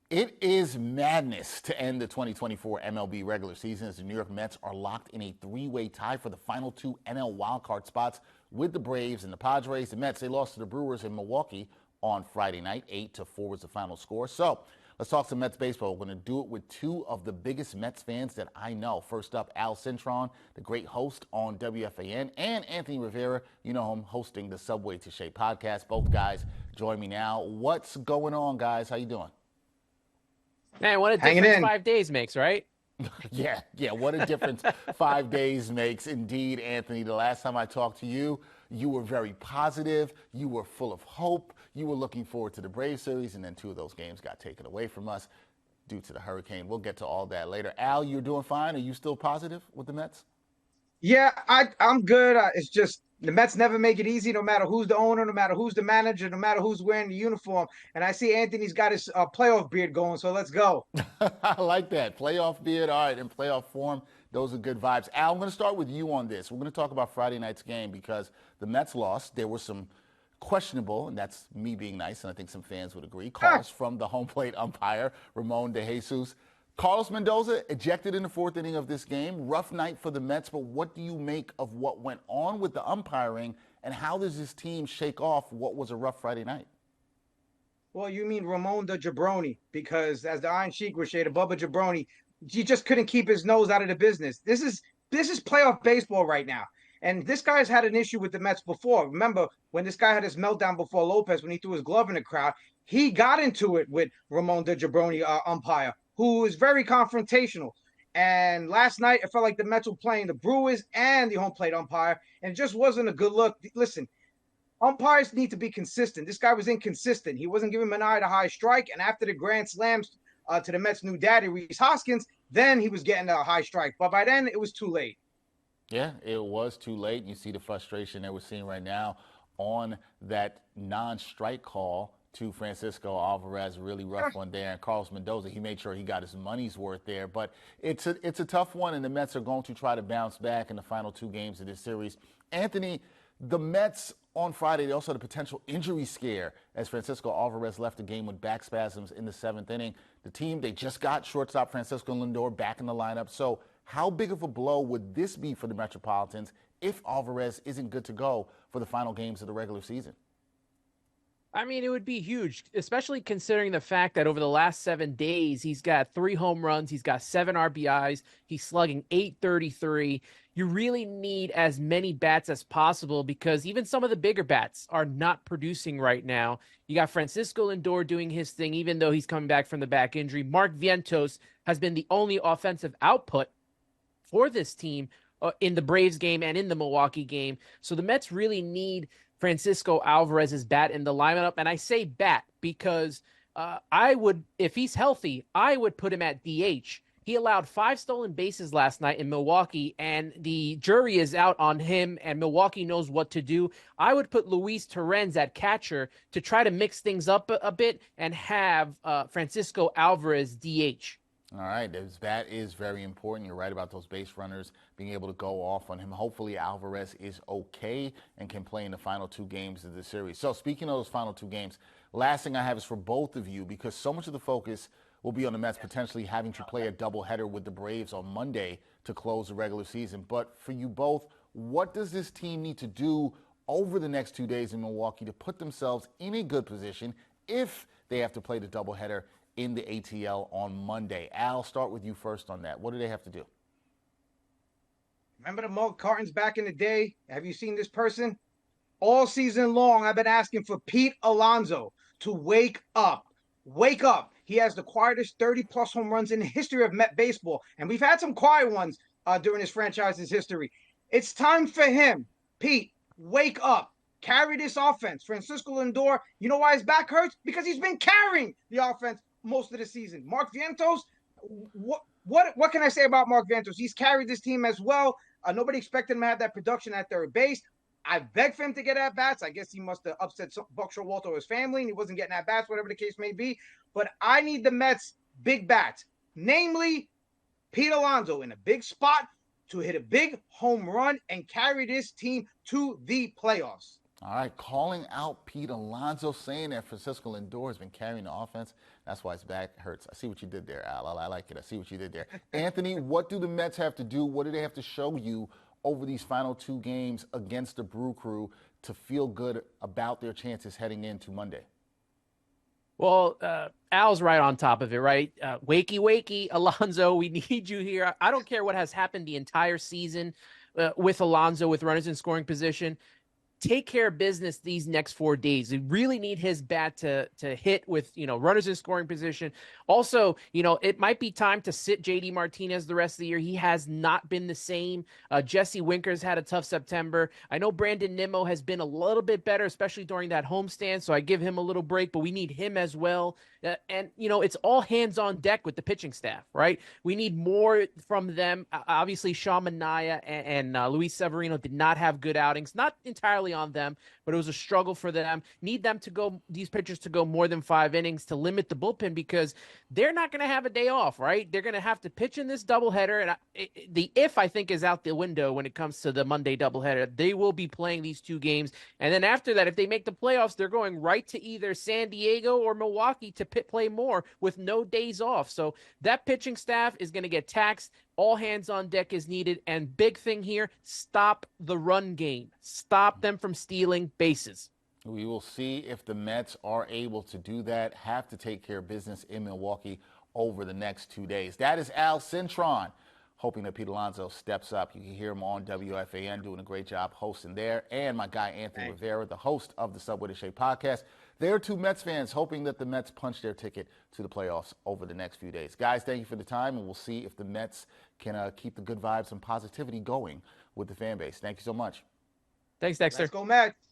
It is madness to end the 2024 MLB regular season as the New York Mets are locked in a three-way tie for the final two NL wildcard spots with the Braves and the Padres. The Mets, they lost to the Brewers in Milwaukee on Friday night. 8-4 was the final score. So let's talk some Mets baseball. We're going to do it with two of the biggest Mets fans that I know. First up, Al Cintron, the great host on WFAN, and Anthony Rivera, you know him, hosting the Subway to Shea podcast. Both guys join me now. What's going on, guys? How you doing? Man, what a Hanging difference in. 5 days makes, right? Yeah, what a difference 5 days makes. Indeed, Anthony, the last time I talked to you, you were very positive. You were full of hope. You were looking forward to the Braves series, and then two of those games got taken away from us due to the hurricane. We'll get to all that later. Al, you're doing fine. Are you still positive with the Mets? Yeah, I'm good. It's just the Mets never make it easy, no matter who's the owner, no matter who's the manager, no matter who's wearing the uniform. And I see Anthony's got his playoff beard going, so let's go. I like that. Playoff beard, all right, in playoff form. Those are good vibes. Al, I'm going to start with you on this. We're going to talk about Friday night's game because the Mets lost. There were some questionable, and that's me being nice, and I think some fans would agree, calls from the home plate umpire, Ramon De Jesus. Carlos Mendoza ejected in the fourth inning of this game. Rough night for the Mets, but what do you make of what went on with the umpiring, and how does this team shake off what was a rough Friday night? Well, you mean Ramon the Jabroni, because as the Iron Sheik would say, the Bubba Jabroni, he just couldn't keep his nose out of the business. This is playoff baseball right now. And this guy's had an issue with the Mets before. Remember when this guy had his meltdown before Lopez when he threw his glove in the crowd? He got into it with Ramon de Jabroni, umpire, who is very confrontational. And last night, it felt like the Mets were playing the Brewers and the home plate umpire, and it just wasn't a good look. Listen, umpires need to be consistent. This guy was inconsistent. He wasn't giving Minaya the high strike, and after the grand slams to the Mets' new daddy, Reese Hoskins, then he was getting a high strike. But by then, it was too late. Yeah, it was too late. You see the frustration that we're seeing right now on that non-strike call to Francisco Alvarez. Really rough one there. And Carlos Mendoza, he made sure he got his money's worth there. But it's a tough one, and the Mets are going to try to bounce back in the final two games of this series. Anthony, the Mets on Friday, they also had a potential injury scare as Francisco Alvarez left the game with back spasms in the seventh inning. The team, they just got shortstop Francisco Lindor back in the lineup. So how big of a blow would this be for the Metropolitans if Alvarez isn't good to go for the final games of the regular season? I mean, it would be huge, especially considering the fact that over the last 7 days, he's got 3 home runs, he's got 7 RBIs, he's slugging .833. You really need as many bats as possible because even some of the bigger bats are not producing right now. You got Francisco Lindor doing his thing, even though he's coming back from the back injury. Mark Vientos has been the only offensive output for this team in the Braves game and in the Milwaukee game. So the Mets really need Francisco Alvarez's bat in the lineup. And I say bat because I would, if he's healthy, I would put him at DH. He allowed 5 stolen bases last night in Milwaukee, and the jury is out on him, and Milwaukee knows what to do. I would put Luis Torrens at catcher to try to mix things up a bit and have Francisco Alvarez DH. All right, that is very important. You're right about those base runners being able to go off on him. Hopefully Alvarez is okay and can play in the final two games of the series. So speaking of those final two games, last thing I have is for both of you, because so much of the focus will be on the Mets potentially having to play a doubleheader with the Braves on Monday to close the regular season. But for you both, what does this team need to do over the next 2 days in Milwaukee to put themselves in a good position if they have to play the doubleheader in the ATL on Monday? Al, start with you first on that. What do they have to do? Remember the milk cartons back in the day? Have you seen this person? All season long, I've been asking for Pete Alonso to wake up. Wake up. He has the quietest 30-plus home runs in the history of Met baseball, and we've had some quiet ones during his franchise's history. It's time for him. Pete, wake up. Carry this offense. Francisco Lindor, you know why his back hurts? Because he's been carrying the offense most of the season. Mark Vientos, what can I say about Mark Vientos? He's carried this team as well. Nobody expected him to have that production at third base. I begged for him to get at bats. I guess he must have upset Buck Showalter or his family, and he wasn't getting at bats, whatever the case may be. But I need the Mets big bats, namely Pete Alonso in a big spot to hit a big home run and carry this team to the playoffs. All right, calling out Pete Alonso, saying that Francisco Lindor has been carrying the offense. That's why his back hurts. I see what you did there, Al. I like it. I see what you did there. Anthony, what do the Mets have to do? What do they have to show you over these final 2 games against the Brew Crew to feel good about their chances heading into Monday? Well, Al's right on top of it, right? Wakey, wakey, Alonso, we need you here. I don't care what has happened the entire season with Alonso, with runners in scoring position. Take care of business these next 4 days. We really need his bat to hit with, runners in scoring position. Also, it might be time to sit JD Martinez the rest of the year. He has not been the same. Jesse Winker's had a tough September. I know Brandon Nimmo has been a little bit better, especially during that homestand, so I give him a little break, but we need him as well. And it's all hands on deck with the pitching staff, right? We need more from them. Obviously, Sean Manaea and Luis Severino did not have good outings. Not entirely on them, but it was a struggle for them. Need them to go, these pitchers to go more than 5 innings to limit the bullpen, because they're not going to have a day off, right? They're going to have to pitch in this doubleheader. And the if, I think, is out the window when it comes to the Monday doubleheader. They will be playing these 2 games. And then after that, if they make the playoffs, they're going right to either San Diego or Milwaukee to play more with no days off. So that pitching staff is going to get taxed. All hands on deck is needed. And big thing here, stop the run game. Stop them from stealing bases. We will see if the Mets are able to do that, have to take care of business in Milwaukee over the next 2 days. That is Al Cintron, hoping that Pete Alonso steps up. You can hear him on WFAN doing a great job hosting there. And my guy, Anthony Rivera, the host of the Subway to Shea podcast. They're 2 Mets fans hoping that the Mets punch their ticket to the playoffs over the next few days. Guys, thank you for the time, and we'll see if the Mets can keep the good vibes and positivity going with the fan base. Thank you so much. Thanks, Dexter. Let's go, Mets.